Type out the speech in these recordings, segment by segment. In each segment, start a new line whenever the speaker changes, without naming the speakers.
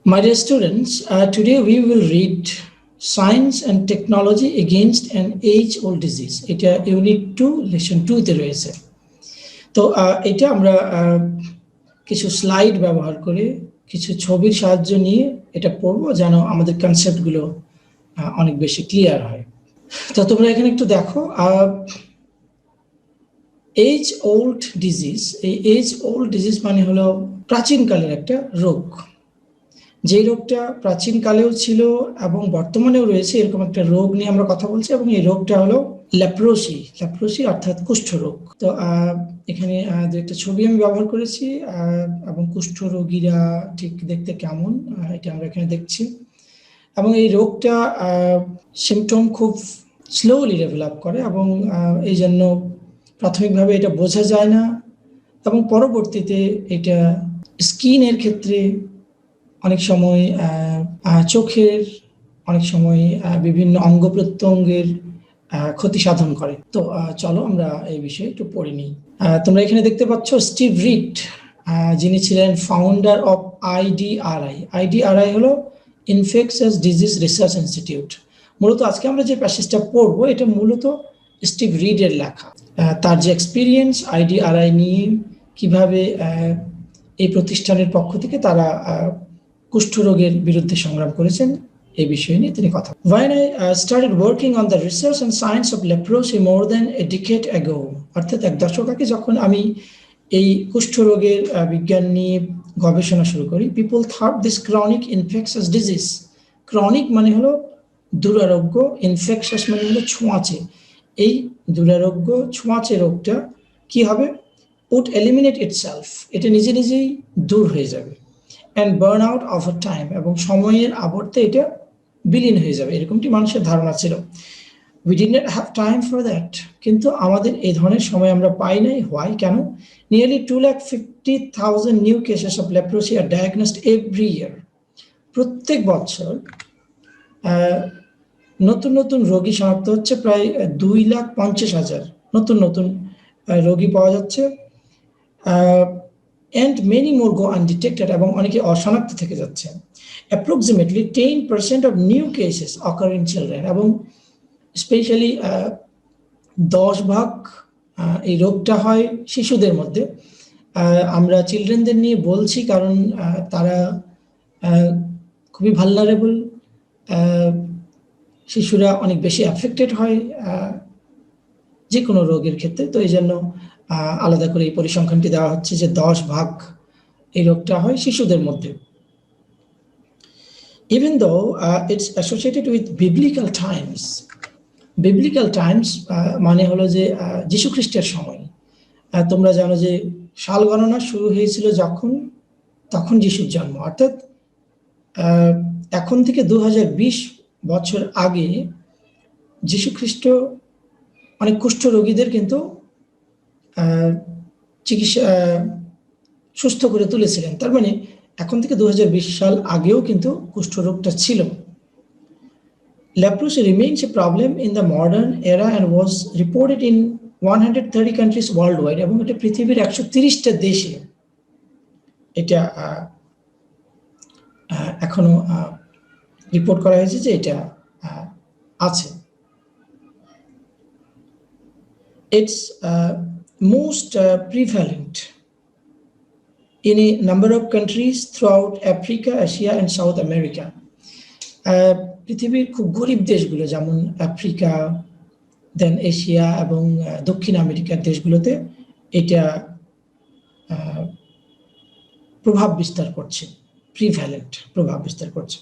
My dear students, today we will read Science and Technology Against an Age-Old Disease. এটা unit 2 lesson 2 তে রয়েছে। তো এটা আমরা কিছু স্লাইড ব্যবহার করে কিছু ছবির সাহায্য নিয়ে এটা পড়বো যেন আমাদের কনসেপ্টগুলো অনেক বেশি ক্লিয়ার হয়। তো তোমরা এখানে একটু দেখো, এজ ওল্ড ডিজিজ। এই এজ ওল্ড ডিজিজ মানে হলো প্রাচীনকালের একটা রোগ, যে রোগটা প্রাচীনকালেও ছিল এবং বর্তমানেও রয়েছে, এরকম একটা রোগ নিয়ে আমরা কথা বলছি। এবং এই রোগটা হলো লেপ্রোসি অর্থাৎ কুষ্ঠরোগ। তো এখানে দু একটা ছবি আমি ব্যবহার করেছি এবং কুষ্ঠরোগীরা ঠিক দেখতে কেমন এটা আমরা এখানে দেখছি। এবং এই রোগটা সিমটম খুব স্লোলি ডেভেলপ করে এবং এই জন্য প্রাথমিকভাবে এটা বোঝা যায় না, এবং পরবর্তীতে এটা স্কিনের ক্ষেত্রে, অনেক সময় চোখের, অনেক সময় বিভিন্ন অঙ্গ প্রত্যঙ্গের ক্ষতি সাধন করে। তো চলো আমরা এই বিষয়ে একটু পড়ে নিই। তোমরা এখানে দেখতে পাচ্ছ স্টিভ রিড, যিনি ছিলেন ফাউন্ডার অফ আইডিআরআই হলো ইনফেকশাস ডিজিজ রিসার্চ ইনস্টিটিউট। মূলত আজকে আমরা যে প্যাসেজটা পড়বো এটা মূলত স্টিভ রিডের লেখা। তার যে এক্সপিরিয়েন্স আইডিআরআই নিয়ে, কিভাবে এই প্রতিষ্ঠানের পক্ষ থেকে তারা কুষ্ঠরোগের বিরুদ্ধে সংগ্রাম করেছেন, এই বিষয় নিয়ে তিনি কথা। When I started working on the research and science of leprosy more than a decade ago, অর্থাৎ এক দশক আগে যখন আমি এই কুষ্ঠরোগের বিজ্ঞান নিয়ে গবেষণা শুরু করি, people thought this chronic infectious disease, chronic মানে হলো দুরারোগ্য, infectious মানে হলো ছোঁয়াচে। এই দুরারোগ্য ছোঁয়াচে রোগটা কি হবে, would eliminate itself, এটা নিজে নিজেই দূর হয়ে যাবে, and burn out over time, এবং সময়ের আবর্তে এটা বিলীন হয়ে যাবে, এরকমটি মানুষের ধারণা ছিল। We did not have time for that, কিন্তু আমাদের এই ধরনের সময় আমরা পাই নাই। Why? কেন? Nearly 250,000 new cases of leprosy are diagnosed every year. প্রত্যেক বছর নতুন নতুন রোগী শনাক্ত হচ্ছে, প্রায় 2,50,000 নতুন নতুন রোগী পাওয়া যাচ্ছে। And many more go undetected, এবং অনেকে অশনাক্ত থেকে যাচ্ছে। Approximately 10% of new cases occur in children, এবং স্পেশালি 10% এই রোগটা হয় শিশুদের মধ্যে। আমরা চিলড্রেনদের নিয়ে বলছি কারণ তারা খুবই ভালনারেবল, শিশুরা অনেক বেশি অ্যাফেক্টেড হয় যে কোনো রোগের ক্ষেত্রে। তো এই জন্য আলাদা করে এই পরিসংখ্যানটি দেওয়া হচ্ছে যে 10% এই রোগটা হয় শিশুদের মধ্যে। Even though it's associated with biblical times মানে হলো যে যীশু খ্রিস্টের সময়। তোমরা জানো যে সাল গণনা শুরু হয়েছিল তখন যীশুর জন্ম, অর্থাৎ এখন থেকে 2020 বছর আগে যীশু খ্রিস্ট অনেক কুষ্ঠ রোগীদের কিন্তু চিকিৎসা সুস্থ করে তুলেছিলেন। তার মানে এখন থেকে 2020 সাল আগেও কিন্তু কুষ্ঠরোগটা ছিল। Leprosy remains a problem in the modern era and was reported in 130 countries worldwide, এবং এটা পৃথিবীর 130টা দেশে এটা এখনো রিপোর্ট করা হয়েছে যে এটা আছে। It's most prevalent in a number of countries throughout Africa, Asia and South America. পৃথিবীর খুব গরিব দেশগুলো যেমন আফ্রিকা, দেন এশিয়া এবং দক্ষিণ আমেরিকার দেশগুলোতে এটা প্রভাব বিস্তার করছে, প্রিভ্যালেন্ট প্রভাব বিস্তার করছে।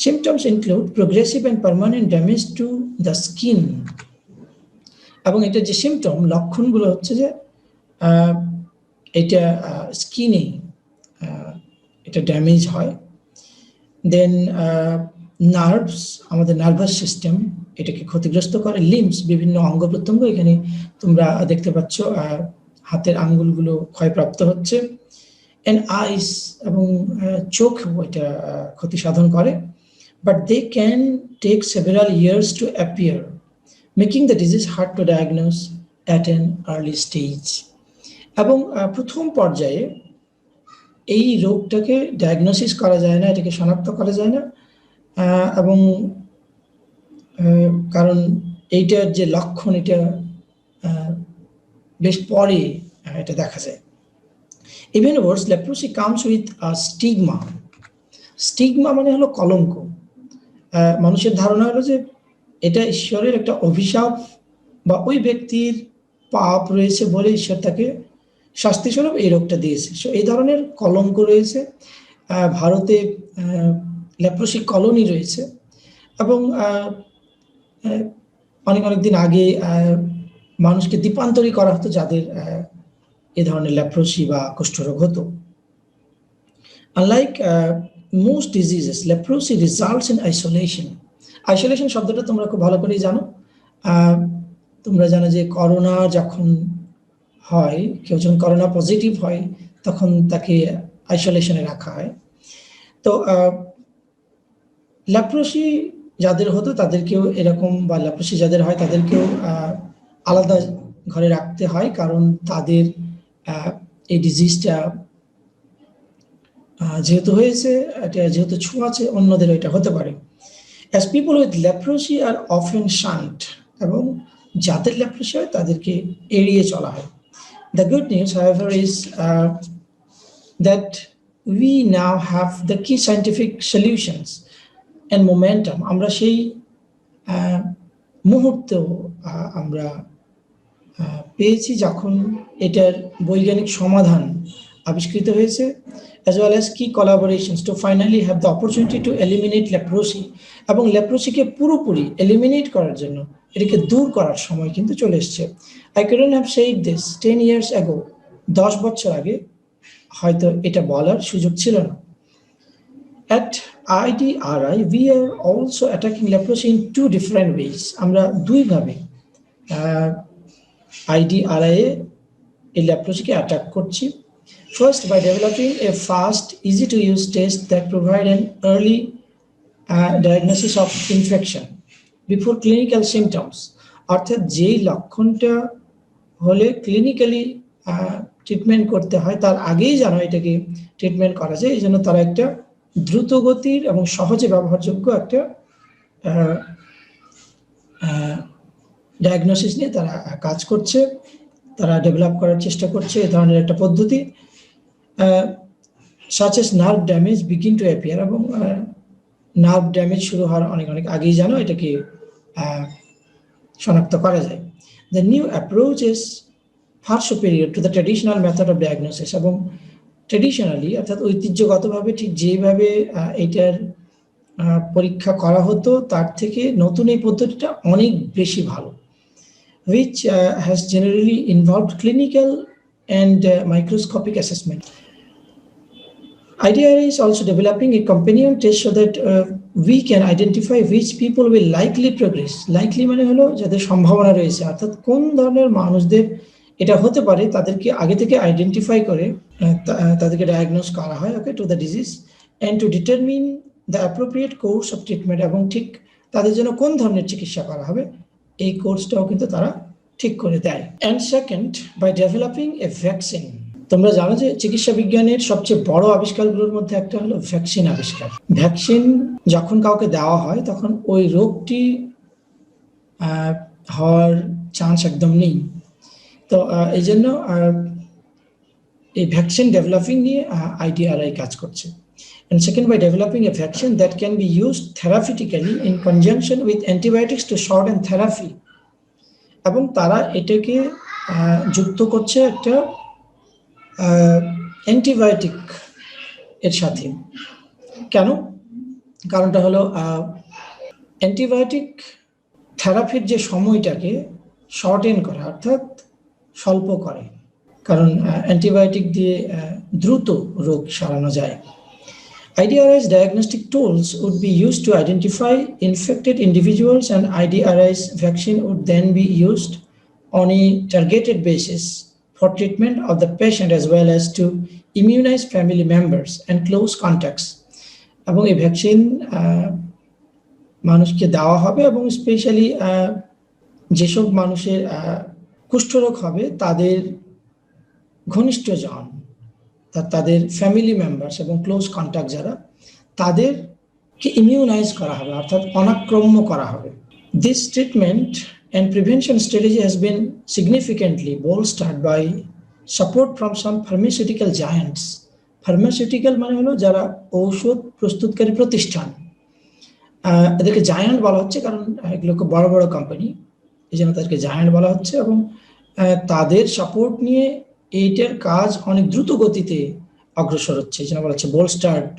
Symptoms include progressive and permanent damage to the skin, এবং এটা যে সিমটম, লক্ষণগুলো হচ্ছে যে এটা স্কিনে এটা ড্যামেজ হয়। দেন নার্ভস, আমাদের নার্ভাস সিস্টেম এটাকে ক্ষতিগ্রস্ত করে। লিম্বস, বিভিন্ন অঙ্গ প্রত্যঙ্গ, এখানে তোমরা দেখতে পাচ্ছ হাতের আঙ্গুলগুলো ক্ষয়প্রাপ্ত হচ্ছে। এন্ড আইস, এবং চোখ এটা ক্ষতি সাধন করে। But they can take several years to appear, making the disease hard to diagnose at an early stage. এবং প্রথম পর্যায়ে এই রোগটাকে ডায়াগনোসিস করা যায় না, এটাকে শনাক্ত করা যায় না, এবং কারণ এইটার যে লক্ষণ এটা বেশ পরে এটা দেখা যায়। Even worse, leprosy comes with a stigma. Stigma মানে হলো কলঙ্ক। মানুষের ধারণা হলো যে এটা ঈশ্বরের একটা অভিশাপ বা ওই ব্যক্তির পাপ রয়েছে বলে ঈশ্বর তাকে শাস্তিস্বরূপ এই রোগটা দিয়েছে। সো এই ধরনের কলঙ্ক রয়েছে। ভারতে লেপ্রোসি কলোনি রয়েছে এবং অনেক দিন আগে মানুষকে দ্বীপান্তরী করা হতো যাদের এ ধরনের লেপ্রোসি বা কুষ্ঠরোগ হতো। Unlike most diseases, leprosy results in isolation. Isolation শব্দটা তোমরা খুব ভালো করেই জানো। তোমরা জানো যে করোনা যখন হয়, কেউ যখন করোনা পজিটিভ হয় তখন তাকে আইসোলেশনে রাখা হয়। তো লেপ্রোসি যাদের হতো তাদেরকেও এরকম, বা লেপ্রোসি যাদের হয় তাদেরকেও আলাদা ঘরে রাখতে হয়, কারণ তাদের এই ডিজিজটা যেহেতু হয়েছে, এটা যেহেতু ছোঁয়াচে অন্যদের এটা হতে পারে। As people with leprosy are often shunned, এবং যাদের লেপ্রোসি হয় তাদেরকে এড়িয়ে চলা হয়। The good news, however, is that we now have the key scientific solutions and momentum. আমরা সেই মুহূর্তেও আমরা পেয়েছি যখন এটার বৈজ্ঞানিক সমাধান আবিষ্কৃত হয়েছে, as well as key collaborations to finally have the opportunity to eliminate leprosy, এবং লেপ্রোসিকে পুরোপুরি এলিমিনেট করার জন্য, এটাকে দূর করার সময় কিন্তু চলে এসেছে। I couldn't have said this 10 years ago. 10 বছর আগে হয়তো এটা বলার সুযোগ ছিল না। At IDRI, we are also attacking leprosy in 2 different ways. আমরা দুইভাবে IDRI এই লেপ্রোসিকে অ্যাটাক করছি। First, by developing a fast, easy-to-use test that provide an early diagnosis of infection before clinical symptoms. অর্থাৎ যেই লক্ষণটা হলে ক্লিনিক্যালি ট্রিটমেন্ট করতে হয় তার আগেই যেন এটাকে ট্রিটমেন্ট করা যায়, এই জন্য তারা একটা দ্রুত গতির এবং সহজে ব্যবহারযোগ্য একটা ডায়াগনোসিস নিয়ে তারা কাজ করছে, তারা ডেভেলপ করার চেষ্টা করছে এই ধরনের একটা পদ্ধতি। such as nerve damage begin to appear, এবং নার্ভ ড্যামেজ শুরু হওয়ার অনেক আগেই জানো এটাকে শনাক্ত করা যায়। The new approach is far superior to the traditional method of diagnosis, এবং ট্রেডিশনালি অর্থাৎ ঐতিহ্যগতভাবে ঠিক যেভাবে এটার পরীক্ষা করা হতো তার থেকে নতুন এই পদ্ধতিটা অনেক বেশি ভালো, which has generally involved clinical and microscopic assessment. IDRI is also developing a companion test so that we can identify which people will likely progress. Likely মানে হলো যাদের সম্ভাবনা রয়েছে, অর্থাৎ কোন ধরনের মানুষদের এটা হতে পারে তাদেরকে আগে থেকে আইডেন্টিফাই করে তাদেরকে ডায়াগনোস করা হয় to the disease and to determine the appropriate course of treatment, এবং ঠিক তাদের জন্য কোন ধরনের চিকিৎসা করা হবে এই কোর্সটাও কিন্তু তারা ঠিক করে দেয়। And second, by developing a vaccine. তোমরা জানো যে চিকিৎসা বিজ্ঞানের সবচেয়ে বড় আবিষ্কারগুলোর মধ্যে একটা হলো ভ্যাকসিন আবিষ্কার। ভ্যাকসিন যখন কাউকে দেওয়া হয় তখন ওই রোগটি হওয়ার চান্স একদম নেই। তো এই জন্য এই ভ্যাকসিন ডেভেলপিং নিয়ে IDRI কাজ করছে। And second, by developing a vaccine that can be used therapeutically in conjunction with antibiotics to shorten therapy, এবং তারা এটাকে যুক্ত করছে একটা অ্যান্টিবায়োটিক এর সাথে। কেন? কারণটা হলো অ্যান্টিবায়োটিক থেরাপির যে সময়টাকে শর্টেন করে, অর্থাৎ স্বল্প করে, কারণ অ্যান্টিবায়োটিক দিয়ে দ্রুত রোগ সারানো যায়। IDRI's diagnostic tools would be used to identify infected individuals, and IDRI's vaccine would then be used on a targeted basis for treatment of the patient as well as to immunize family members and close contacts. এবং এই vaccine মানুষকে দেওয়া হবে, এবং specially যেসব মানুষের কুষ্ঠরোগ হবে তাদের ঘনিষ্ঠজন তাদের ফ্যামিলি মেম্বার্স এবং ক্লোজ কন্ট্যাক্ট যারা, তাদেরকে ইমিউনাইজ করা হবে, অর্থাৎ অনাক্রম্য করা হবে। This treatment and prevention strategy has been significantly bolstered by support from some pharmaceutical giants. Pharmaceutical মানে হলো যারা ঔষধ প্রস্তুতকারী প্রতিষ্ঠান, এদেরকে জায়ান্ট বলা হচ্ছে কারণ এগুলো খুব বড় বড় কোম্পানি, এই জন্য তাদেরকে জায়ান্ট বলা হচ্ছে। এবং তাদের সাপোর্ট নিয়ে এইটার কাজ অনেক দ্রুত গতিতে অগ্রসর হচ্ছে, এই জন্য বলা হচ্ছে bolstered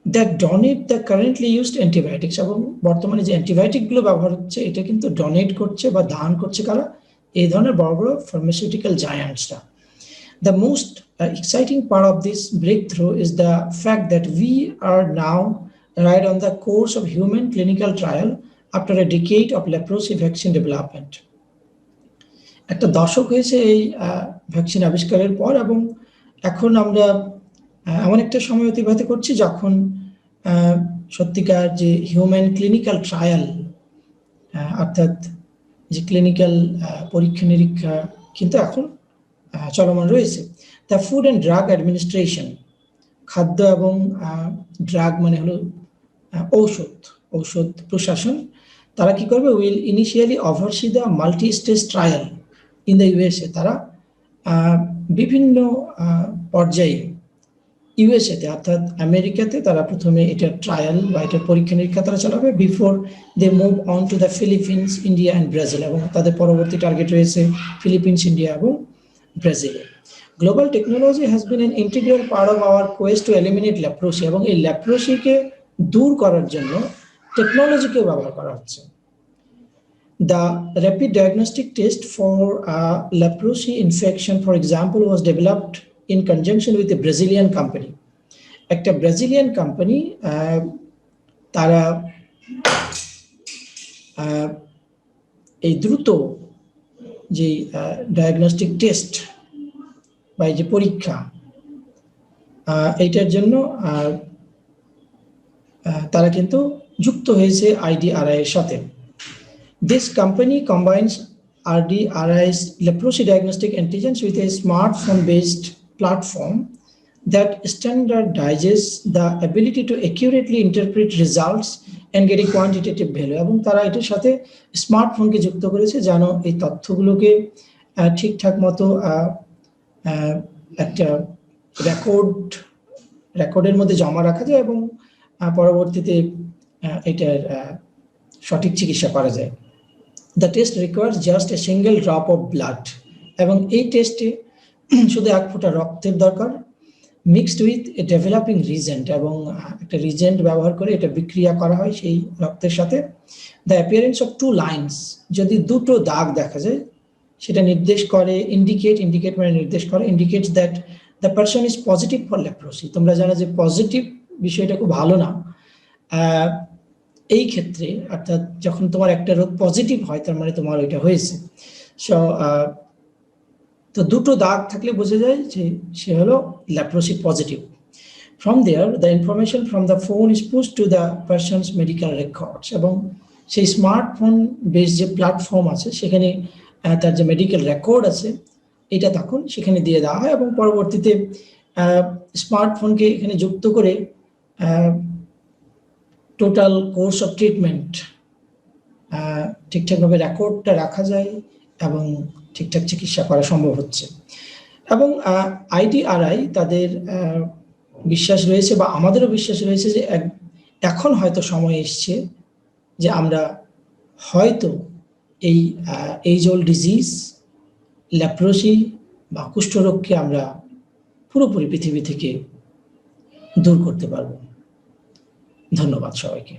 that donate the currently used antibiotics। এবং বর্তমানে যে অ্যান্টিবায়োটিক গুলো ব্যবহার হচ্ছে এটা কিন্তু ডোনেট করছে বা দান করছে কারা, এই ধরনের বড় বড় pharmaceutical জায়ান্টসরা। The most exciting part of this breakthrough is the fact that we are now right on the course of human clinical trial after a decade of leprosy vaccine development. একটা দশক হয়েছে এই ভ্যাকসিন আবিষ্কারের পর, এবং এখন আমরা এমন একটা সময় অতিবাহিত করছি যখন সত্যিকার যে হিউম্যান ক্লিনিক্যাল ট্রায়াল, অর্থাৎ যে ক্লিনিক্যাল পরীক্ষা নিরীক্ষা কিন্তু এখন চলমান রয়েছে। The food and drug administration, খাদ্য এবং ড্রাগ মানে হলো ঔষধ প্রশাসন, তারা কি করবে, will initially oversee the multi stage trial in the USA. তারা বিভিন্ন পর্যায়ে ইউএসএতে অর্থাৎ আমেরিকাতে তারা প্রথমে এটার ট্রায়াল বা এটার পরীক্ষা নিরীক্ষা তারা চালাবে before they move on to the Philippines, India and Brazil. এবং তাদের পরবর্তী টার্গেট রয়েছে ফিলিপিন্স, ইন্ডিয়া এবং ব্রাজিলে। Global technology has been an integral part of our quest to eliminate leprosy. এবং এই লেপ্রোসিকে দূর করার জন্য টেকনোলজিকেও ব্যবহার করা হচ্ছে। The rapid diagnostic test for leprosy infection, for example, was developed in conjunction with a Brazilian company. একটা ব্রাজিলিয়ান কোম্পানি, তারা এই দ্রুত যে ডায়াগনস্টিক টেস্ট বা এই যে পরীক্ষা, এইটার জন্য তারা কিন্তু যুক্ত হয়েছে IDRI এর সাথে। This company combines RDRI's leprosy diagnostic antigens with a smartphone-based platform that standardizes the ability to accurately interpret results and get a quantitative value. এবং তারা এটার সাথে স্মার্টফোনকে যুক্ত করেছে যেন এই তথ্যগুলোকে ঠিকঠাক মতো একটা রেকর্ডের মধ্যে জমা রাখা যায় এবং পরবর্তীতে এটার সঠিক চিকিৎসা করা যায়। The test requires just a single drop of blood. এবং এই টেস্টে শুধু এক ফোঁটা রক্তের দরকার, mixed with a developing Regent. এবং একটা রিজেন্ট ব্যবহার করে এটা বিক্রিয়া করা হয় সেই রক্তের সাথে। দ্য অ্যাপিয়ারেন্স অফ 2 lines, যদি দুটো দাগ দেখা যায় সেটা নির্দেশ করে, ইন্ডিকেট মানে নির্দেশ করে, indicates that the person is positive for leprosy. তোমরা জানো যে পজিটিভ বিষয়টা খুব ভালো না এই ক্ষেত্রে, অর্থাৎ যখন তোমার একটা রোগ পজিটিভ হয় তার মানে তোমার ওইটা হয়েছে। তো দুটো দাগ থাকলে বোঝা যায় যে সে হলো leprosy positive. From there the information from the phone is push to the person's medical records. এবং সেই স্মার্টফোন বেস যে প্ল্যাটফর্ম আছে সেখানে তার যে মেডিকেল রেকর্ড আছে এটা তখন সেখানে দিয়ে দেওয়া হয় এবং পরবর্তীতে স্মার্টফোনকে এখানে যুক্ত করে টোটাল কোর্স অফ ট্রিটমেন্ট ঠিকঠাকভাবে রেকর্ডটা রাখা যায় এবং ঠিকঠাক চিকিৎসা করা সম্ভব হচ্ছে। এবং IDRI তাদের বিশ্বাস রয়েছে বা আমাদেরও বিশ্বাস রয়েছে যে এখন হয়তো সময় এসছে যে আমরা হয়তো এই এইজ ওল্ড ডিজিজ লেপ্রোসি বা কুষ্ঠরোগকে আমরা পুরোপুরি পৃথিবী থেকে দূর করতে পারবো। ধন্যবাদ সবাইকে।